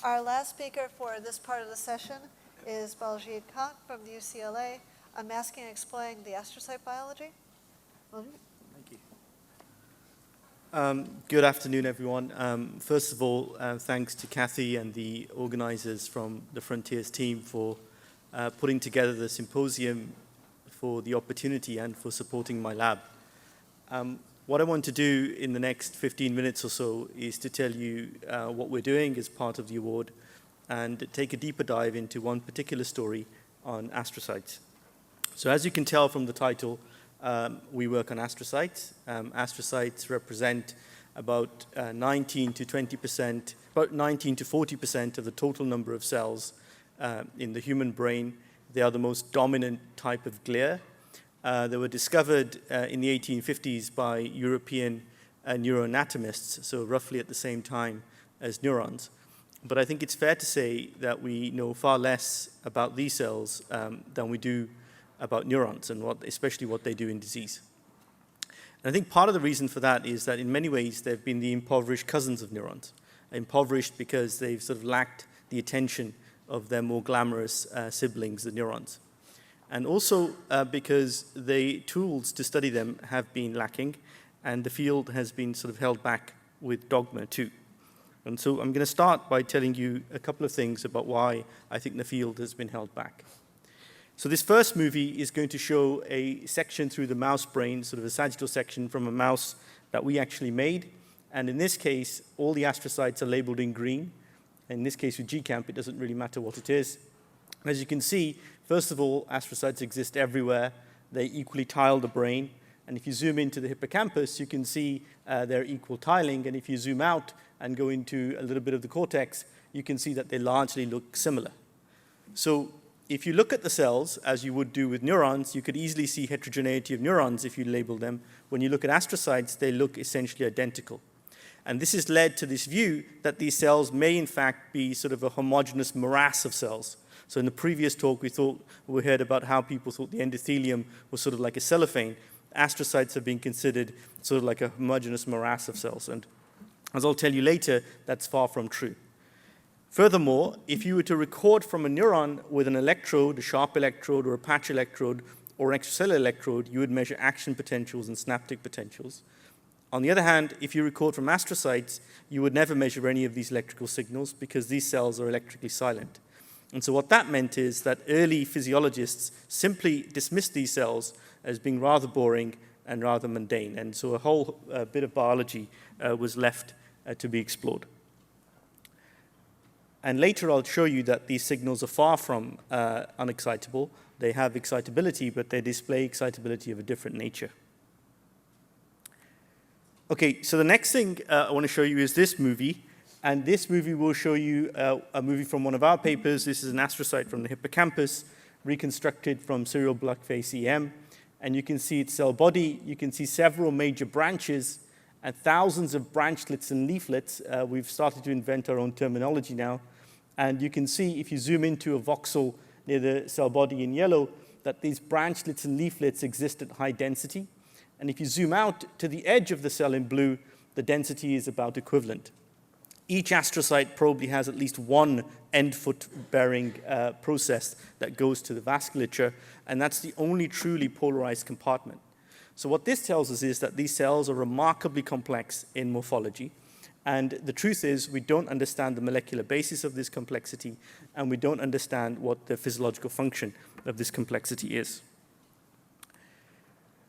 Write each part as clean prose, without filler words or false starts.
Our last speaker for this part of the session is Baljit Khakh from the UCLA, Unmasking and Explaining the Astrocyte Biology. Baljit? Thank you. Good afternoon, everyone. First of all, thanks to Kathy and the organizers from the Frontiers team for putting together the symposium, for the opportunity, and for supporting my lab. What I want to do in the next 15 minutes or so is to tell you what we're doing as part of the award and take a deeper dive into one particular story on astrocytes. So as you can tell from the title, we work on astrocytes. Astrocytes represent about 19 to 20%, about 19 to 40% of the total number of cells in the human brain. They are the most dominant type of glia. They were discovered in the 1850s by European neuroanatomists, so roughly at the same time as neurons. But I think it's fair to say that we know far less about these cells than we do about neurons and especially what they do in disease. And I think part of the reason for that is that in many ways they've been the impoverished cousins of neurons. Impoverished because they've sort of lacked the attention of their more glamorous siblings, the neurons. And also because the tools to study them have been lacking, and the field has been sort of held back with dogma too. And so I'm going to start by telling you a couple of things about why I think the field has been held back. So this first movie is going to show a section through the mouse brain, sort of a sagittal section from a mouse that we actually made. And in this case, all the astrocytes are labeled in green. In this case with GCamp, it doesn't really matter what it is. As you can see, first of all, astrocytes exist everywhere. They equally tile the brain. And if you zoom into the hippocampus, you can see their equal tiling. And if you zoom out and go into a little bit of the cortex, you can see that they largely look similar. So if you look at the cells, as you would do with neurons, you could easily see heterogeneity of neurons if you label them. When you look at astrocytes, they look essentially identical. And this has led to this view that these cells may, in fact, be sort of a homogeneous morass of cells. So in the previous talk, we heard about how people thought the endothelium was sort of like a cellophane. Astrocytes have been considered sort of like a homogeneous morass of cells. And as I'll tell you later, that's far from true. Furthermore, if you were to record from a neuron with an electrode, a sharp electrode or a patch electrode or an extracellular electrode, you would measure action potentials and synaptic potentials. On the other hand, if you record from astrocytes, you would never measure any of these electrical signals because these cells are electrically silent. And so what that meant is that early physiologists simply dismissed these cells as being rather boring and rather mundane. And so a whole bit of biology was left to be explored. And later I'll show you that these signals are far from unexcitable. They have excitability, but they display excitability of a different nature. Okay, so the next thing I want to show you is this movie. And this movie will show you a movie from one of our papers. This is an astrocyte from the hippocampus, reconstructed from serial blood phase EM. And you can see its cell body. You can see several major branches and thousands of branchlets and leaflets. We've started to invent our own terminology now. And you can see, if you zoom into a voxel near the cell body in yellow, that these branchlets and leaflets exist at high density. And if you zoom out to the edge of the cell in blue, the density is about equivalent. Each astrocyte probably has at least one end-foot-bearing process that goes to the vasculature, and that's the only truly polarized compartment. So what this tells us is that these cells are remarkably complex in morphology, and the truth is we don't understand the molecular basis of this complexity, and we don't understand what the physiological function of this complexity is.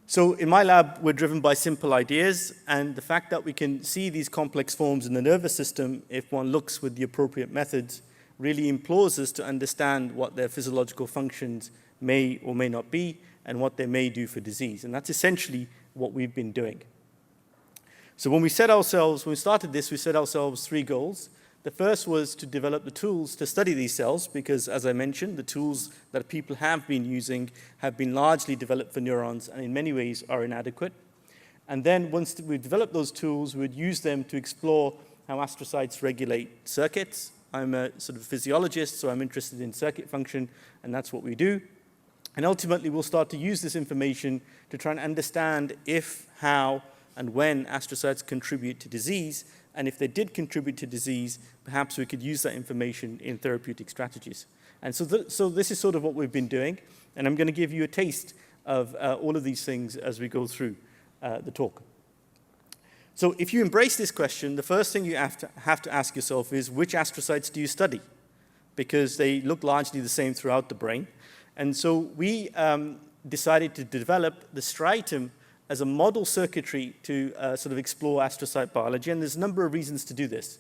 So in my lab, we're driven by simple ideas, and the fact that we can see these complex forms in the nervous system, if one looks with the appropriate methods, really implores us to understand what their physiological functions may or may not be, and what they may do for disease. And that's essentially what we've been doing. So when we started this, we set ourselves 3 goals. The first was to develop the tools to study these cells, because, as I mentioned, the tools that people have been using have been largely developed for neurons and in many ways are inadequate. And then once we've developed those tools, we'd use them to explore how astrocytes regulate circuits. I'm a sort of physiologist, so I'm interested in circuit function, and that's what we do. And ultimately, we'll start to use this information to try and understand if, how, and when astrocytes contribute to disease, and if they did contribute to disease, perhaps we could use that information in therapeutic strategies. And so this is sort of what we've been doing, and I'm going to give you a taste of all of these things as we go through the talk. So if you embrace this question, the first thing you have to ask yourself is, which astrocytes do you study? Because they look largely the same throughout the brain. And so we decided to develop the striatum as a model circuitry to sort of explore astrocyte biology, and there's a number of reasons to do this.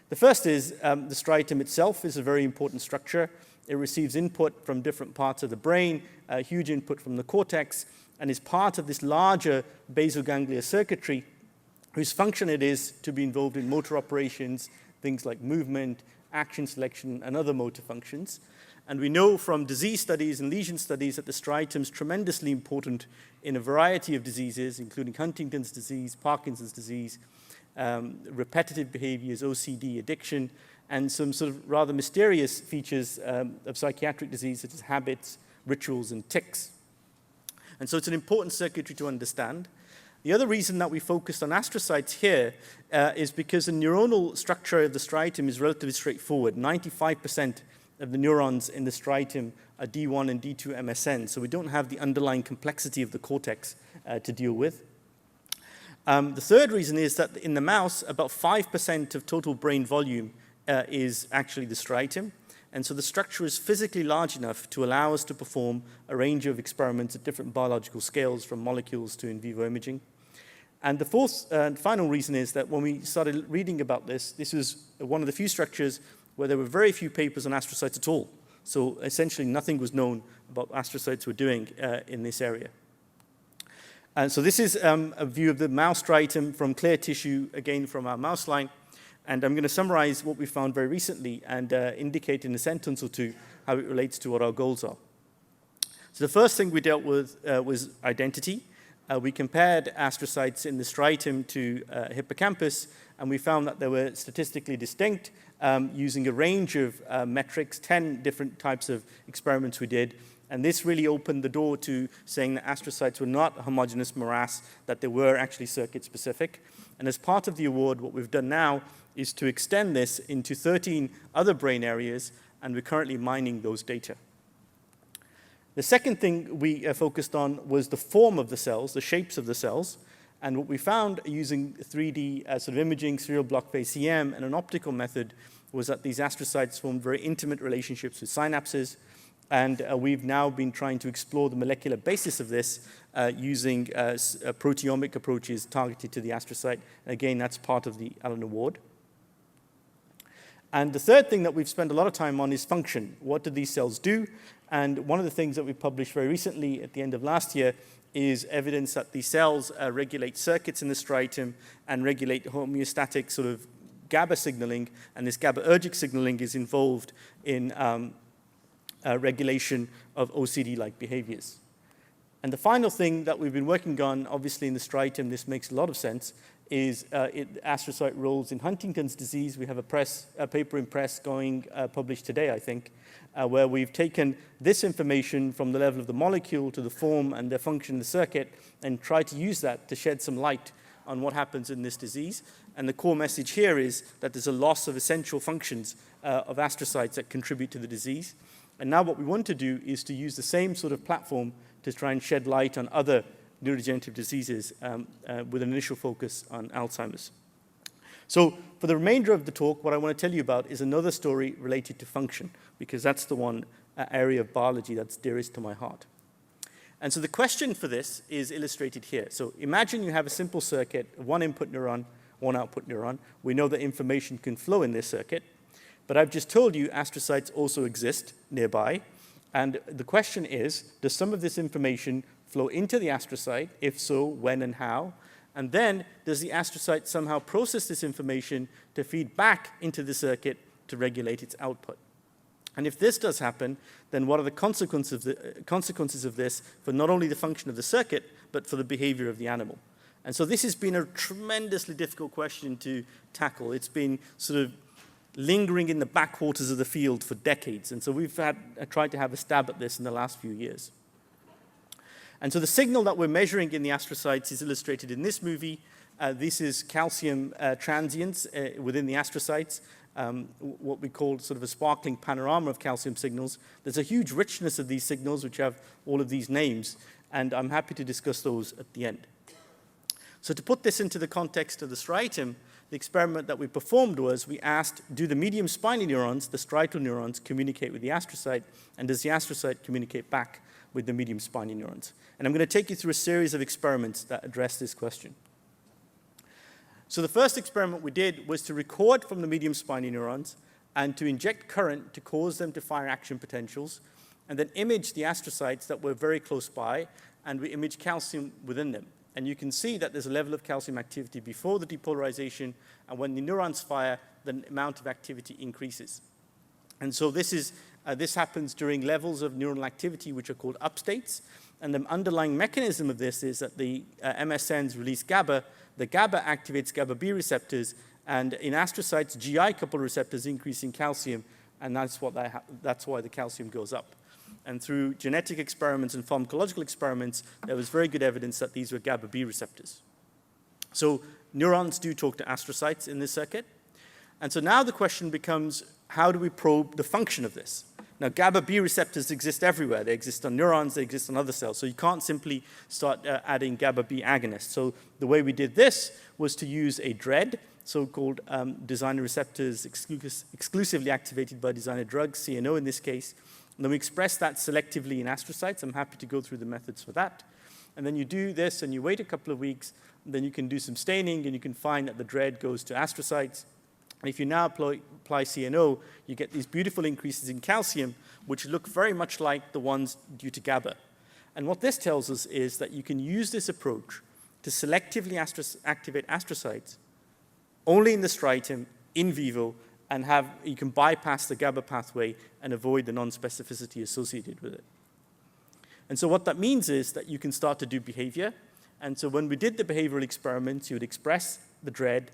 The first is the striatum itself is a very important structure. It receives input from different parts of the brain, huge input from the cortex, and is part of this larger basoganglia circuitry whose function it is to be involved in motor operations, things like movement, action selection, and other motor functions. And we know from disease studies and lesion studies that the striatum is tremendously important in a variety of diseases, including Huntington's disease, Parkinson's disease, repetitive behaviors, OCD, addiction, and some sort of rather mysterious features of psychiatric disease, such as habits, rituals, and tics. And so it's an important circuitry to understand. The other reason that we focused on astrocytes here is because the neuronal structure of the striatum is relatively straightforward. 95% of the neurons in the striatum are D1 and D2 MSN, so we don't have the underlying complexity of the cortex to deal with. The third reason is that in the mouse, about 5% of total brain volume is actually the striatum, and so the structure is physically large enough to allow us to perform a range of experiments at different biological scales, from molecules to in vivo imaging. And the fourth and final reason is that when we started reading about this, this was one of the few structures where there were very few papers on astrocytes at all. So essentially nothing was known about what astrocytes were doing in this area. And so this is a view of the mouse striatum from clear tissue, again from our mouse line. And I'm going to summarize what we found very recently and indicate in a sentence or two how it relates to what our goals are. So the first thing we dealt with was identity. We compared astrocytes in the striatum to hippocampus, and we found that they were statistically distinct using a range of metrics, 10 different types of experiments we did. And this really opened the door to saying that astrocytes were not a homogeneous morass, that they were actually circuit-specific. And as part of the award, what we've done now is to extend this into 13 other brain areas, and we're currently mining those data. The second thing we focused on was the form of the cells, the shapes of the cells. And what we found using 3D sort of imaging, serial block phase CM, and an optical method was that these astrocytes formed very intimate relationships with synapses. And we've now been trying to explore the molecular basis of this using proteomic approaches targeted to the astrocyte. Again, that's part of the Allen Award. And the third thing that we've spent a lot of time on is function. What do these cells do? And one of the things that we published very recently at the end of last year is evidence that these cells regulate circuits in the striatum and regulate homeostatic sort of GABA signaling, and this GABAergic signaling is involved in regulation of OCD-like behaviors. And the final thing that we've been working on, obviously in the striatum, this makes a lot of sense, is astrocyte roles in Huntington's disease. We have a paper in press going, published today, I think, where we've taken this information from the level of the molecule to the form and the function of the circuit and tried to use that to shed some light on what happens in this disease. And the core message here is that there's a loss of essential functions of astrocytes that contribute to the disease. And now what we want to do is to use the same sort of platform to try and shed light on other neurodegenerative diseases with an initial focus on Alzheimer's. So for the remainder of the talk, what I want to tell you about is another story related to function, because that's the one area of biology that's dearest to my heart. And so the question for this is illustrated here. So imagine you have a simple circuit, one input neuron, one output neuron. We know that information can flow in this circuit, but I've just told you astrocytes also exist nearby. And the question is, does some of this information flow into the astrocyte? If so, when and how? And then, does the astrocyte somehow process this information to feed back into the circuit to regulate its output? And if this does happen, then what are the consequences of this for not only the function of the circuit, but for the behavior of the animal? And so this has been a tremendously difficult question to tackle. It's been sort of lingering in the backwaters of the field for decades. And so we've tried to have a stab at this in the last few years. And so the signal that we're measuring in the astrocytes is illustrated in this movie. This is calcium transients within the astrocytes, what we call sort of a sparkling panorama of calcium signals. There's a huge richness of these signals, which have all of these names, and I'm happy to discuss those at the end. So to put this into the context of the striatum, the experiment that we performed was we asked, do the medium spiny neurons, the striatal neurons, communicate with the astrocyte, and does the astrocyte communicate back with the medium spiny neurons? And I'm going to take you through a series of experiments that address this question. So the first experiment we did was to record from the medium spiny neurons and to inject current to cause them to fire action potentials, and then image the astrocytes that were very close by, and we image calcium within them. And you can see that there's a level of calcium activity before the depolarization, and when the neurons fire, the amount of activity increases. And so this happens during levels of neuronal activity which are called upstates, and the underlying mechanism of this is that the MSNs release GABA. The GABA activates GABA-B receptors, and in astrocytes, GI-coupled receptors increase in calcium, and that's why the calcium goes up. And through genetic experiments and pharmacological experiments, there was very good evidence that these were GABA-B receptors. So neurons do talk to astrocytes in this circuit. And so now the question becomes, how do we probe the function of this? Now, GABA-B receptors exist everywhere. They exist on neurons, they exist on other cells. So you can't simply start adding GABA-B agonists. So the way we did this was to use a DREAD, so-called designer receptors exclusively activated by designer drugs, CNO in this case. And then we express that selectively in astrocytes. I'm happy to go through the methods for that. And then you do this, and you wait a couple of weeks, and then you can do some staining, and you can find that the DREAD goes to astrocytes. And if you now apply CNO, you get these beautiful increases in calcium, which look very much like the ones due to GABA. And what this tells us is that you can use this approach to selectively activate astrocytes only in the striatum, in vivo, and you can bypass the GABA pathway and avoid the non-specificity associated with it. And so what that means is that you can start to do behavior. And so when we did the behavioral experiments, you would express the DREAD,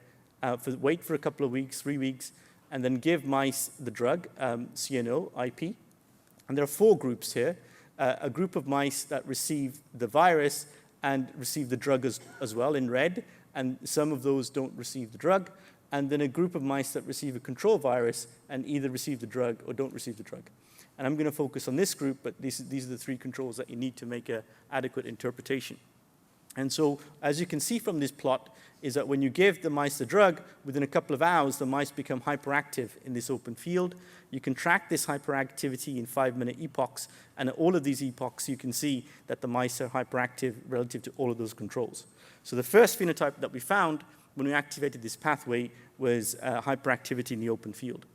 wait for a couple of weeks, 3 weeks, and then give mice the drug, CNO, IP. And there are 4 groups here. A group of mice that receive the virus and receive the drug as well in red, and some of those don't receive the drug. And then a group of mice that receive a control virus and either receive the drug or don't receive the drug. And I'm going to focus on this group, but these are the 3 controls that you need to make an adequate interpretation. And so, as you can see from this plot, is that when you give the mice the drug, within a couple of hours, the mice become hyperactive in this open field. You can track this hyperactivity in 5-minute epochs, and at all of these epochs, you can see that the mice are hyperactive relative to all of those controls. So the first phenotype that we found when we activated this pathway was hyperactivity in the open field.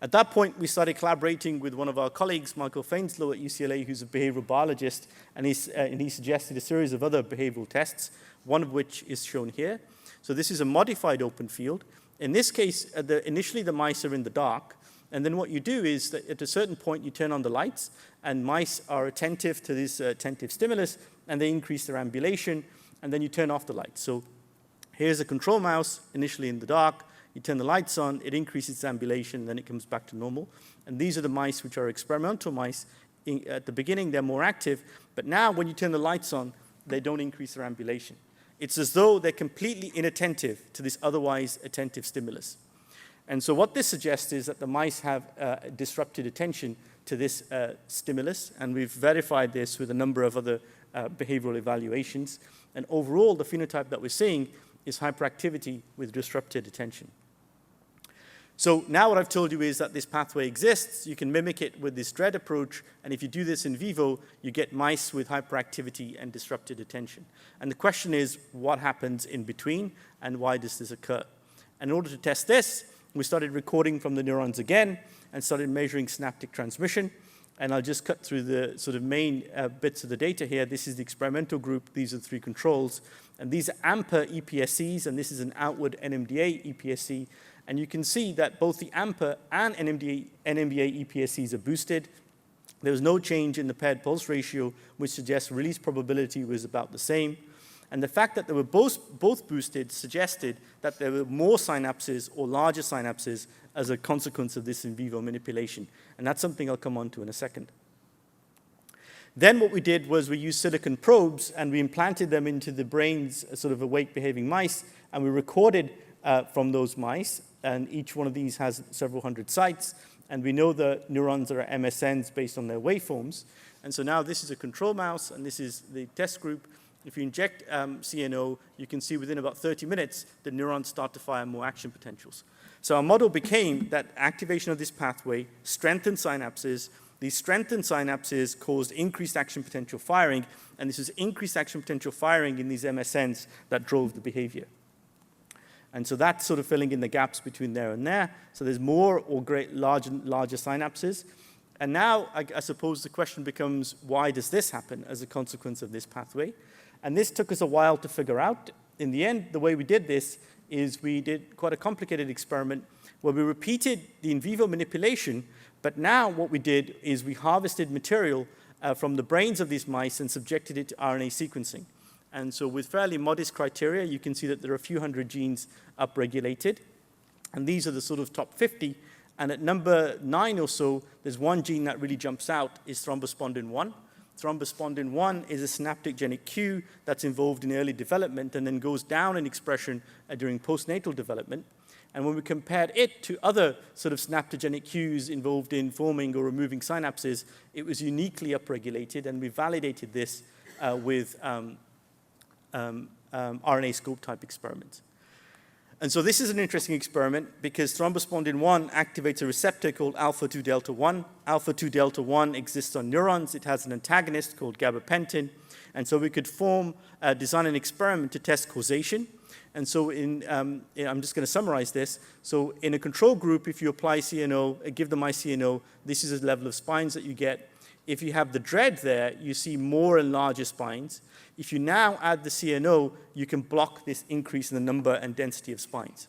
At that point, we started collaborating with one of our colleagues, Michael Fainslow at UCLA, who's a behavioral biologist, and he suggested a series of other behavioral tests, one of which is shown here. So this is a modified open field. In this case, initially the mice are in the dark, and then what you do is that at a certain point you turn on the lights, and mice are attentive to this attentive stimulus, and they increase their ambulation, and then you turn off the lights. So here's a control mouse, initially in the dark. You turn the lights on, it increases its ambulation, and then it comes back to normal. And these are the mice which are experimental mice. At the beginning, they're more active, but now when you turn the lights on, they don't increase their ambulation. It's as though they're completely inattentive to this otherwise attentive stimulus. And so what this suggests is that the mice have disrupted attention to this stimulus, and we've verified this with a number of other behavioral evaluations. And overall, the phenotype that we're seeing is hyperactivity with disrupted attention. So now what I've told you is that this pathway exists. You can mimic it with this DREAD approach, and if you do this in vivo, you get mice with hyperactivity and disrupted attention. And the question is, what happens in between, and why does this occur? And in order to test this, we started recording from the neurons again and started measuring synaptic transmission. And I'll just cut through the sort of main bits of the data here. This is the experimental group. These are the 3 controls. And these are AMPA EPSCs, and this is an outward NMDA EPSC. And you can see that both the AMPA and NMDA EPSCs are boosted. There was no change in the paired pulse ratio, which suggests release probability was about the same. And the fact that they were both boosted suggested that there were more synapses or larger synapses as a consequence of this in vivo manipulation. And that's something I'll come on to in a second. Then what we did was we used silicon probes and we implanted them into the brains, sort of awake behaving mice, and we recorded from those mice, and each one of these has several hundred sites, and we know the neurons are MSNs based on their waveforms. And so now this is a control mouse, and this is the test group. If you inject CNO, you can see within about 30 minutes, the neurons start to fire more action potentials. So our model became that activation of this pathway strengthened synapses. These strengthened synapses caused increased action potential firing, and this is increased action potential firing in these MSNs that drove the behavior. And so that's sort of filling in the gaps between there and there. So there's more or larger synapses. And now, I suppose the question becomes, why does this happen as a consequence of this pathway? And this took us a while to figure out. In the end, the way we did this is we did quite a complicated experiment where we repeated the in vivo manipulation, but now what we did is we harvested material from the brains of these mice and subjected it to RNA sequencing. And so with fairly modest criteria, you can see that there are a few hundred genes upregulated. And these are the sort of top 50. And at number 9 or so, there's one gene that really jumps out, is thrombospondin 1. Thrombospondin 1 is a synaptogenic cue that's involved in early development and then goes down in expression during postnatal development. And when we compared it to other sort of synaptogenic cues involved in forming or removing synapses, it was uniquely upregulated, and we validated this with RNA-scope type experiments. And so this is an interesting experiment because thrombospondin 1 activates a receptor called alpha-2 delta 1. Alpha-2 delta 1 exists on neurons. It has an antagonist called gabapentin. And so we could design an experiment to test causation. And so I'm just going to summarize this. So in a control group, if you apply CNO, give them CNO, this is the level of spines that you get. If you have the dread there, you see more and larger spines. If you now add the CNO, you can block this increase in the number and density of spines.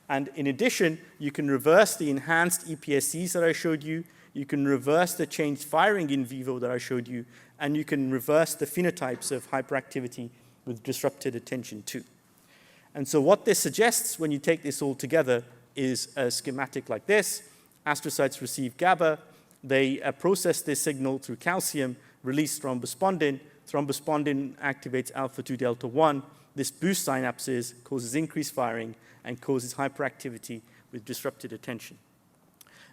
And in addition, you can reverse the enhanced EPSCs that I showed you. You can reverse the changed firing in vivo that I showed you. And you can reverse the phenotypes of hyperactivity with disrupted attention too. And so what this suggests when you take this all together is a schematic like this. Astrocytes receive GABA. They process this signal through calcium, release thrombospondin. Thrombospondin activates alpha-2 delta 1. This boosts synapses, causes increased firing, and causes hyperactivity with disrupted attention.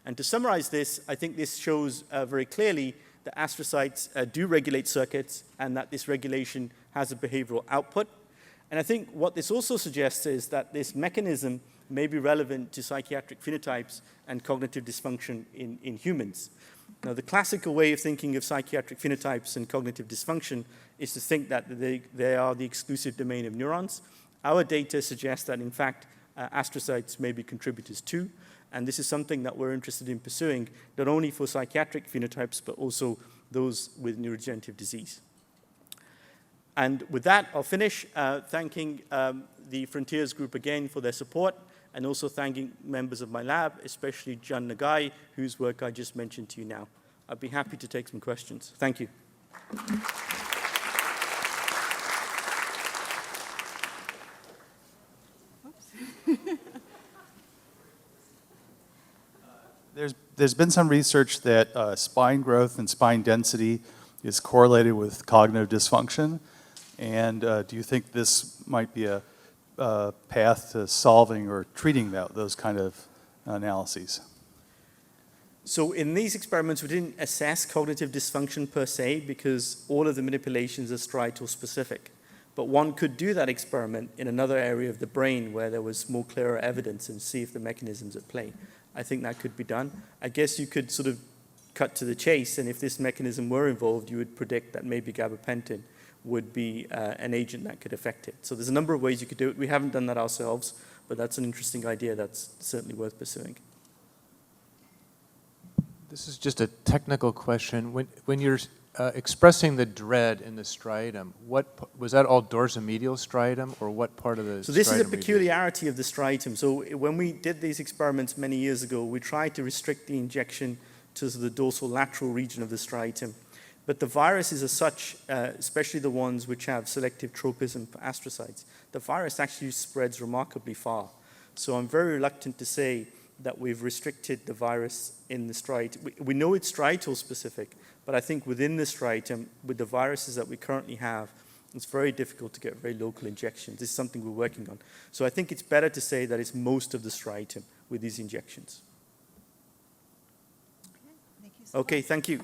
And to summarize this, I think this shows very clearly that astrocytes do regulate circuits and that this regulation has a behavioral output. And I think what this also suggests is that this mechanism may be relevant to psychiatric phenotypes and cognitive dysfunction in humans. Now, the classical way of thinking of psychiatric phenotypes and cognitive dysfunction is to think that they are the exclusive domain of neurons. Our data suggests that, in fact, astrocytes may be contributors too, and this is something that we're interested in pursuing, not only for psychiatric phenotypes, but also those with neurodegenerative disease. And with that, I'll finish thanking the Frontiers group again for their support, and also thanking members of my lab, especially John Nagai, whose work I just mentioned to you now. I'd be happy to take some questions. Thank you. There's been some research that spine growth and spine density is correlated with cognitive dysfunction. And do you think this might be a path to solving or treating those kind of analyses? So in these experiments, we didn't assess cognitive dysfunction per se because all of the manipulations are striatal specific. But one could do that experiment in another area of the brain where there was more clearer evidence and see if the mechanism's at play. I think that could be done. I guess you could sort of cut to the chase, and if this mechanism were involved, you would predict that maybe gabapentin would be an agent that could affect it. So there's a number of ways you could do it. We haven't done that ourselves, but that's an interesting idea that's certainly worth pursuing. This is just a technical question. When you're expressing the dread in the striatum, was that all dorsomedial striatum, or what part of the striatum? So this is a peculiarity of the striatum. So when we did these experiments many years ago, we tried to restrict the injection to the dorsolateral region of the striatum. But the viruses as such, especially the ones which have selective tropism for astrocytes, the virus actually spreads remarkably far. So I'm very reluctant to say that we've restricted the virus in the striatum. We know it's striatal specific, but I think within the striatum, with the viruses that we currently have, it's very difficult to get very local injections. This is something we're working on. So I think it's better to say that it's most of the striatum with these injections. Thank you so Okay, much. thank you.